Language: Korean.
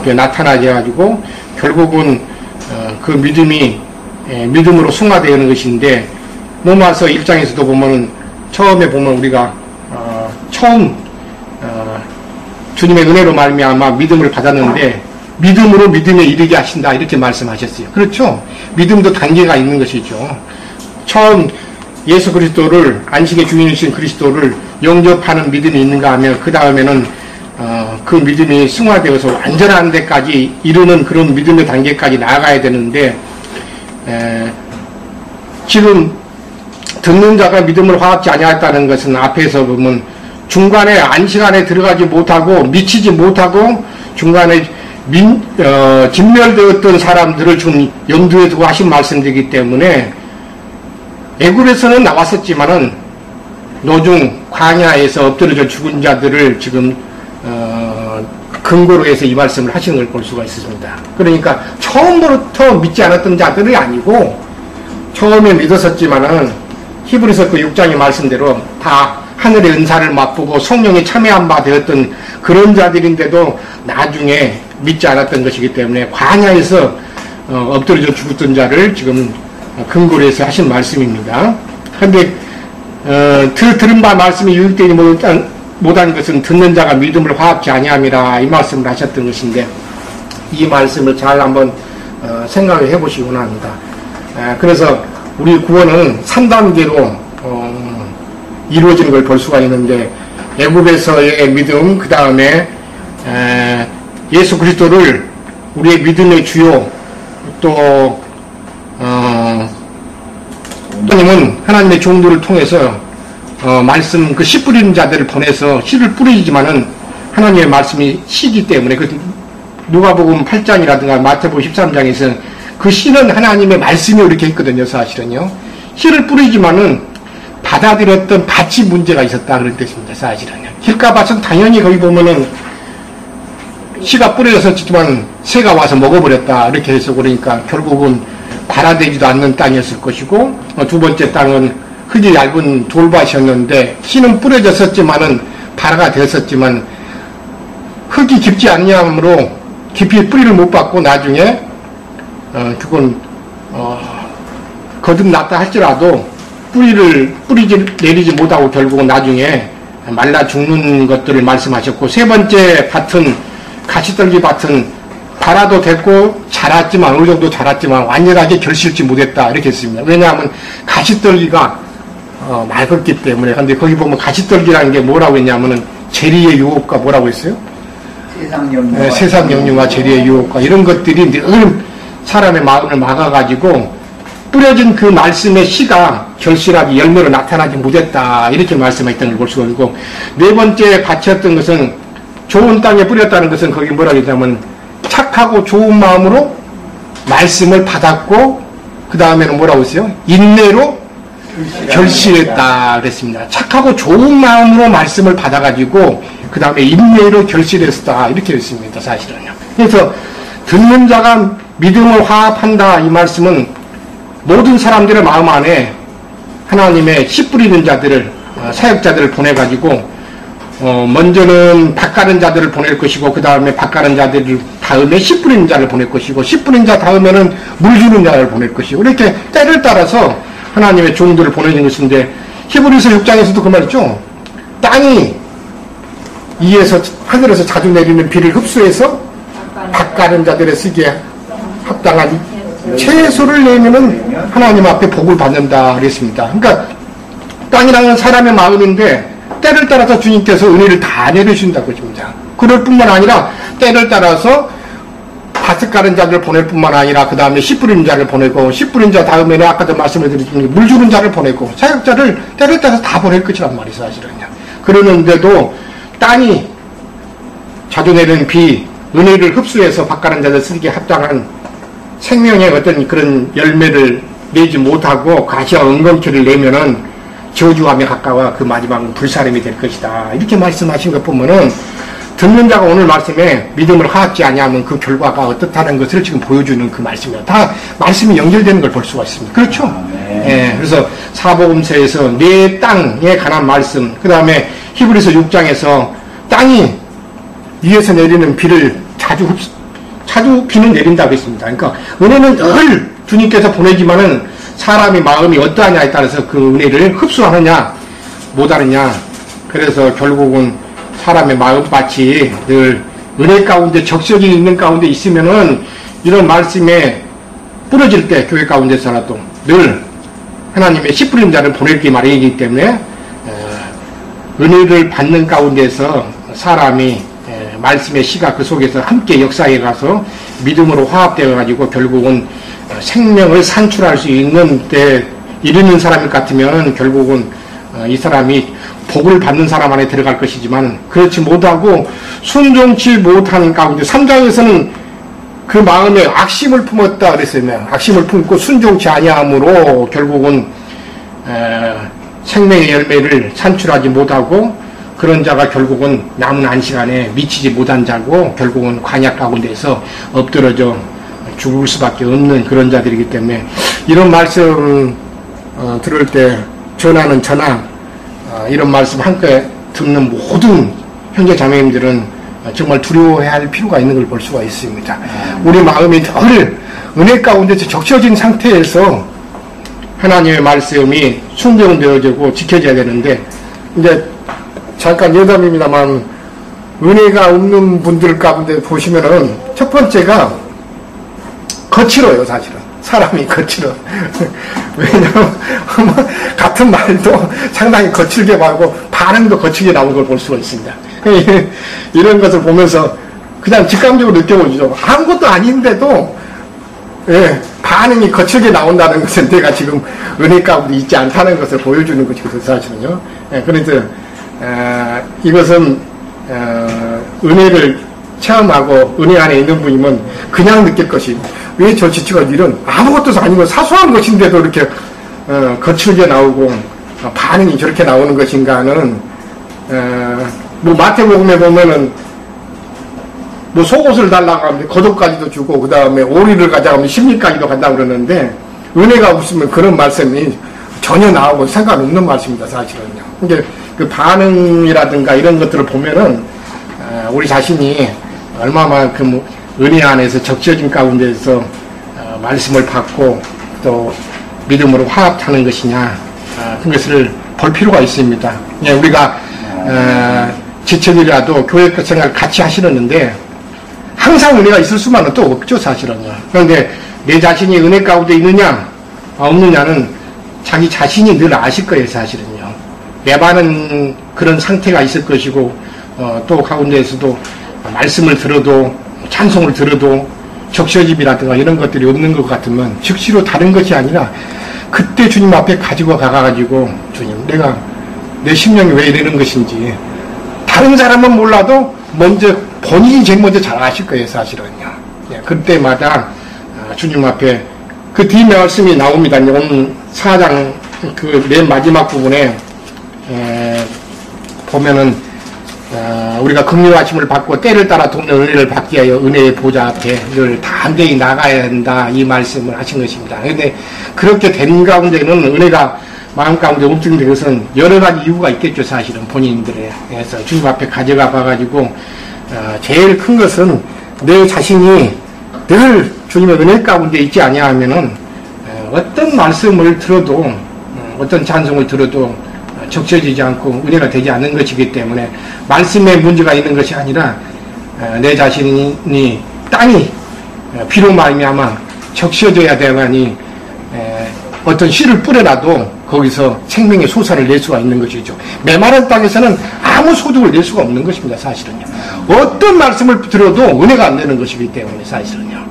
이렇게 나타나게 결국은 그 믿음이 믿음으로 승화되는 것인데, 로마서 1장에서도 보면은 처음에 보면 우리가 처음 주님의 은혜로 말미암아 믿음을 받았는데 믿음으로 믿음에 이르게 하신다 이렇게 말씀하셨어요. 그렇죠? 믿음도 단계가 있는 것이죠. 처음 예수 그리스도를, 안식의 주인이신 그리스도를 영접하는 믿음이 있는가 하면 그 다음에는 그 믿음이 승화되어서 완전한 데까지 이르는 그런 믿음의 단계까지 나아가야 되는데, 지금 듣는 자가 믿음을 화합지 아니하였다는 것은 앞에서 보면 중간에 안식 안에 들어가지 못하고 미치지 못하고 중간에 진멸되었던 사람들을 좀 염두에 두고 하신 말씀이기 때문에, 애굽에서는 나왔었지만은 노중 광야에서 엎드려져 죽은 자들을 지금 근거로 해서 이 말씀을 하시는 걸 볼 수가 있습니다. 그러니까 처음부터 믿지 않았던 자들이 아니고 처음에 믿었었지만은 히브리서 그 6장의 말씀대로 다 하늘의 은사를 맛보고 성령이 참여한 바 되었던 그런 자들인데도 나중에 믿지 않았던 것이기 때문에 광야에서 엎드려져 죽었던 자를 지금 근거로 해서 하신 말씀입니다. 그런데 들은 바 말씀이 유익되지 못한 것은 듣는 자가 믿음을 화합지 아니함이라 이 말씀을 하셨던 것인데, 이 말씀을 잘 한번 생각을 해보시기 원합니다. 그래서 우리 구원은 3단계로 이루어지는 걸 볼 수가 있는데, 애굽에서의 믿음, 그 다음에 예수 그리스도를 우리의 믿음의 주요, 또 하나님은 하나님의 종들을 통해서 말씀 그 씨 뿌리는 자들을 보내서 씨를 뿌리지만은 하나님의 말씀이 씨기 때문에, 그 누가복음 8장이라든가 마태복음 13장에서 그 씨는 하나님의 말씀이 이렇게 있거든요. 사실은요, 씨를 뿌리지만은 받아들였던 밭이 문제가 있었다 그런 뜻입니다. 사실은요, 길가밭은 당연히 거기 보면은 씨가 뿌려졌었지만 새가 와서 먹어버렸다 이렇게 해서, 그러니까 결국은 발화되지도 않는 땅이었을 것이고, 두 번째 땅은 흙이 얇은 돌밭이었는데 씨는 뿌려졌었지만은 발화가 됐었지만 흙이 깊지 않냐므로 깊이 뿌리를 못 받고 나중에 그건 거듭났다 할지라도 뿌리를 내리지 못하고 결국은 나중에 말라 죽는 것들을 말씀하셨고, 세 번째 밭은 가시떨기 밭은 발화도 됐고 자랐지만 어느 정도 자랐지만 완전하게 결실지 못했다 이렇게 했습니다. 왜냐하면 가시떨기가 맑았기 때문에. 근데 거기 보면 가시떨기라는 게 뭐라고 했냐면은 재리의 유혹과 뭐라고 했어요? 세상 영유와 재리의 유혹과 이런 것들이 늘 사람의 마음을 막아가지고 뿌려진 그 말씀의 씨가 결실하게 열매로 나타나지 못했다 이렇게 말씀했던 걸 볼 수가 있고, 네 번째 밭이었던 것은 좋은 땅에 뿌렸다는 것은 거기 뭐라고 했냐면 착하고 좋은 마음으로 말씀을 받았고 그 다음에는 뭐라고 했어요? 인내로 결실했다 그랬습니다. 착하고 좋은 마음으로 말씀을 받아가지고 그 다음에 인내로 결실했다 이렇게 했습니다. 사실은요. 그래서 듣는 자가 믿음을 화합한다 이 말씀은 모든 사람들의 마음 안에 하나님의 씨 뿌리는 자들을, 사역자들을 보내가지고 먼저는 밭 가는 자들을 보낼 것이고 그 다음에 밭 가는 자들 다음에 씨 뿌리는 자를 보낼 것이고 씨 뿌리는 자 다음에는 물 주는 자를 보낼 것이고, 이렇게 때를 따라서 하나님의 종들을 보내는 것인데, 히브리서 6장에서도 그 말이죠. 땅이 위에서 하늘에서 자주 내리는 비를 흡수해서 밭 가는 자들의 쓰기에 합당한 채소를 내면은 하나님 앞에 복을 받는다 그랬습니다. 그러니까 땅이라는 사람의 마음인데 때를 따라서 주님께서 은혜를 다 내려주신다고 것입니다. 그럴 뿐만 아니라 때를 따라서 밭을 가는 자를 보낼 뿐만 아니라 그 다음에 씨 뿌리는 자를 보내고, 씨 뿌리는 자 다음에는 아까도 말씀을 드렸지만 물 주는 자를 보내고 사역자를 때를 따라서 다 보낼 것이란 말이에요. 사실은요. 그러는데도 땅이 자주 내리는 비, 은혜를 흡수해서 밭 가는 자들 쓰기에 합당한 생명의 어떤 그런 열매를 내지 못하고 가시와 은검초를 내면은 저주함에 가까워 그 마지막은 불사름이 될 것이다. 이렇게 말씀하신 것 보면은 듣는 자가 오늘 말씀에 믿음을 화합지 아니하면 그 결과가 어떻다는 것을 지금 보여주는 그 말씀이에요. 다 말씀이 연결되는 걸 볼 수가 있습니다. 그렇죠? 예, 그래서 사복음서에서 내 땅에 관한 말씀, 그 다음에 히브리서 6장에서 땅이 위에서 내리는 비를 자주 자주 비는 내린다고 했습니다. 그러니까 은혜는 늘 주님께서 보내지만은 사람의 마음이 어떠하냐에 따라서 그 은혜를 흡수하느냐 못하느냐. 그래서 결국은 사람의 마음밭이 늘 은혜 가운데 적셔져 있는 가운데 있으면은 이런 말씀에 부러질 때 교회 가운데서라도 늘 하나님의 씨 뿌린 자를 보내기 마련이기 때문에 은혜를 받는 가운데서 사람이 말씀의 씨가 그 속에서 함께 역사해 가서 믿음으로 화합되어 가지고 결국은 생명을 산출할 수 있는 때 이르는 사람 같으면 결국은 이 사람이 복을 받는 사람 안에 들어갈 것이지만 그렇지 못하고 순종치 못하는 가운데 3장에서는 그 마음에 악심을 품었다 그랬어요. 악심을 품고 순종치 아니함으로 결국은 생명의 열매를 산출하지 못하고 그런 자가 결국은 남은 안식안에 미치지 못한 자고 결국은 관약 가운데서 엎드러져 죽을 수밖에 없는 그런 자들이기 때문에 이런 말씀 들을 때 전하는 전하 이런 말씀 함께 듣는 모든 형제 자매님들은 정말 두려워해야 할 필요가 있는 걸 볼 수가 있습니다. 우리 마음이 늘 은혜 가운데서 적셔진 상태에서 하나님의 말씀이 순종되어지고 지켜져야 되는데 이제 잠깐 여담입니다만 은혜가 없는 분들 가운데 보시면은 첫 번째가 거칠어요. 사실은 사람이 거칠어. 왜냐하면 같은 말도 상당히 거칠게 말고 반응도 거칠게 나온 걸 볼 수가 있습니다. 이런 것을 보면서 그냥 직감적으로 느껴보죠. 아무것도 아닌데도 반응이 거칠게 나온다는 것은 내가 지금 은혜 가운데 있지 않다는 것을 보여주는 것이거든요. 사실은요. 그래서 이것은 은혜를 체험하고 은혜 안에 있는 분이면 그냥 느낄 것이 왜 저 지치가 이런 아무것도 아니고 사소한 것인데도 이렇게 거칠게 나오고 반응이 저렇게 나오는 것인가 하는 뭐 마태복음에 보면은 뭐 속옷을 달라고 하면 겉옷까지도 주고 그 다음에 오리를 가자고 하면 심리까지도 간다고 그러는데 은혜가 없으면 그런 말씀이 전혀 나오고 상관없는 말씀입니다. 사실은요. 근데 그 반응이라든가 이런 것들을 보면은 우리 자신이 얼마만큼 은혜 안에서 적셔진 가운데서 말씀을 받고 또 믿음으로 화합하는 것이냐 그것을 볼 필요가 있습니다. 우리가 지체들이라도 교회 생활 같이 하시는데 항상 은혜가 있을 수만은 또 없죠. 사실은요. 그런데 내 자신이 은혜 가운데 있느냐 없느냐는 자기 자신이 늘 아실 거예요. 사실은요. 매반은 그런 상태가 있을 것이고 또 가운데에서도 말씀을 들어도 찬송을 들어도 적셔짐이라든가 이런 것들이 없는 것 같으면 즉시로 다른 것이 아니라 그때 주님 앞에 가지고 가가지고 주님 내가 내 심령이 왜 이러는 것인지 다른 사람은 몰라도 먼저 본인이 제일 먼저 잘 아실 거예요. 사실은요. 그때마다 주님 앞에 그 뒤에 말씀이 나옵니다. 오늘 4장 그 맨 마지막 부분에 보면은 우리가 긍휼하심을 받고 때를 따라 돕는 은혜를 받기 위하여 은혜의 보좌 앞에 늘 담대히 나가야 한다 이 말씀을 하신 것입니다. 그런데 그렇게 된 가운데는 은혜가 마음 가운데 움직이는 것은 여러 가지 이유가 있겠죠. 사실은 본인들에서 주님 앞에 가져가 봐가지고 제일 큰 것은 내 자신이 늘 주님의 은혜 가운데 있지 아니하면은 어떤 말씀을 들어도 어떤 찬송을 들어도 적셔지지 않고 은혜가 되지 않는 것이기 때문에 말씀에 문제가 있는 것이 아니라 내 자신이 땅이 비로 말미암아 적셔져야 되나니 어떤 씨를 뿌려놔도 거기서 생명의 소사를 낼 수가 있는 것이죠. 메마른 땅에서는 아무 소득을 낼 수가 없는 것입니다. 사실은요. 어떤 말씀을 들어도 은혜가 안 되는 것이기 때문에 사실은요.